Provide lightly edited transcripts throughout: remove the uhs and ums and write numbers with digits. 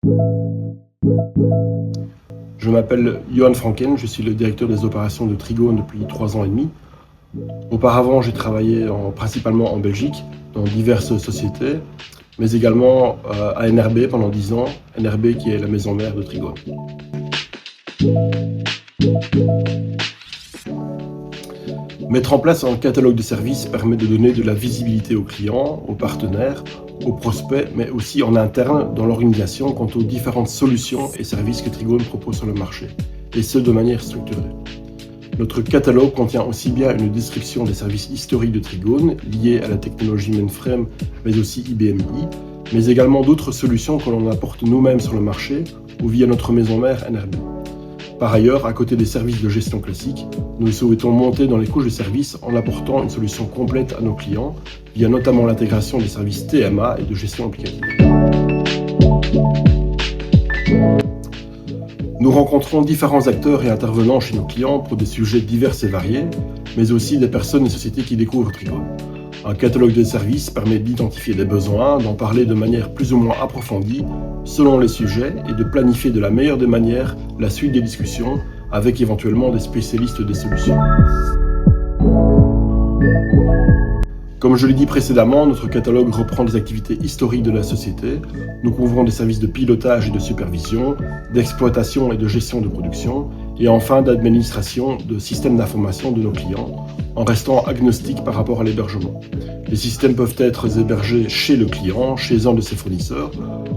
Je m'appelle Johan Franken, je suis le directeur des opérations de Trigone depuis 3 ans et demi. Auparavant, j'ai travaillé principalement en Belgique, dans diverses sociétés, mais également à NRB pendant 10 ans, NRB qui est la maison mère de Trigone. Mettre en place un catalogue de services permet de donner de la visibilité aux clients, aux partenaires, aux prospects, mais aussi en interne dans l'organisation quant aux différentes solutions et services que Trigone propose sur le marché, et ce de manière structurée. Notre catalogue contient aussi bien une description des services historiques de Trigone, liés à la technologie mainframe, mais aussi IBMI, mais également d'autres solutions que l'on apporte nous-mêmes sur le marché ou via notre maison mère NRB. Par ailleurs, à côté des services de gestion classiques, nous souhaitons monter dans les couches de services en apportant une solution complète à nos clients, via notamment l'intégration des services TMA et de gestion applicative. Nous rencontrons différents acteurs et intervenants chez nos clients pour des sujets divers et variés, mais aussi des personnes et sociétés qui découvrent Trigone. Un catalogue de services permet d'identifier des besoins, d'en parler de manière plus ou moins approfondie selon les sujets et de planifier de la meilleure des manières la suite des discussions avec éventuellement des spécialistes des solutions. Comme je l'ai dit précédemment, notre catalogue reprend des activités historiques de la société. Nous couvrons des services de pilotage et de supervision, d'exploitation et de gestion de production, et enfin d'administration de systèmes d'information de nos clients, en restant agnostiques par rapport à l'hébergement. Les systèmes peuvent être hébergés chez le client, chez un de ses fournisseurs,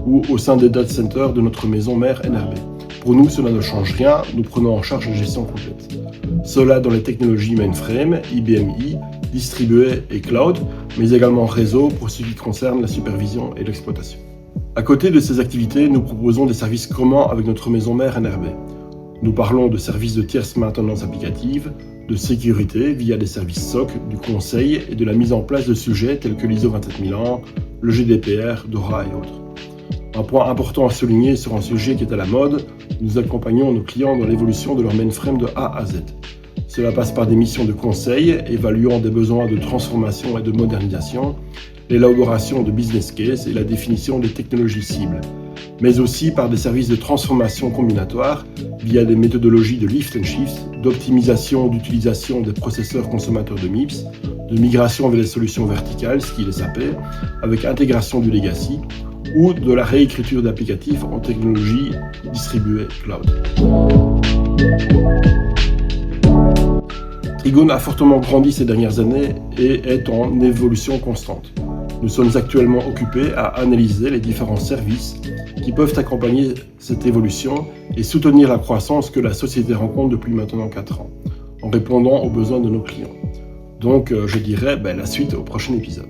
ou au sein des data centers de notre maison mère NRB. Pour nous, cela ne change rien, nous prenons en charge la gestion complète. Cela dans les technologies mainframe, IBMI, distribué et cloud, mais également réseau pour ce qui concerne la supervision et l'exploitation. À côté de ces activités, nous proposons des services communs avec notre maison mère NRB. Nous parlons de services de tierce maintenance applicative, de sécurité via des services SOC, du conseil et de la mise en place de sujets tels que l'ISO 27001, le GDPR, DORA et autres. Un point important à souligner sur un sujet qui est à la mode, nous accompagnons nos clients dans l'évolution de leur mainframe de A à Z. Cela passe par des missions de conseil, évaluant des besoins de transformation et de modernisation, l'élaboration de business case et la définition des technologies cibles, mais aussi par des services de transformation combinatoire via des méthodologies de lift and shift, d'optimisation d'utilisation des processeurs consommateurs de MIPS, de migration vers les solutions verticales, ce qui est SAP, avec intégration du legacy, ou de la réécriture d'applicatifs en technologie distribuée cloud. Trigone a fortement grandi ces dernières années et est en évolution constante. Nous sommes actuellement occupés à analyser les différents services qui peuvent accompagner cette évolution et soutenir la croissance que la société rencontre depuis maintenant 4 ans, en répondant aux besoins de nos clients. Donc je dirais la suite au prochain épisode.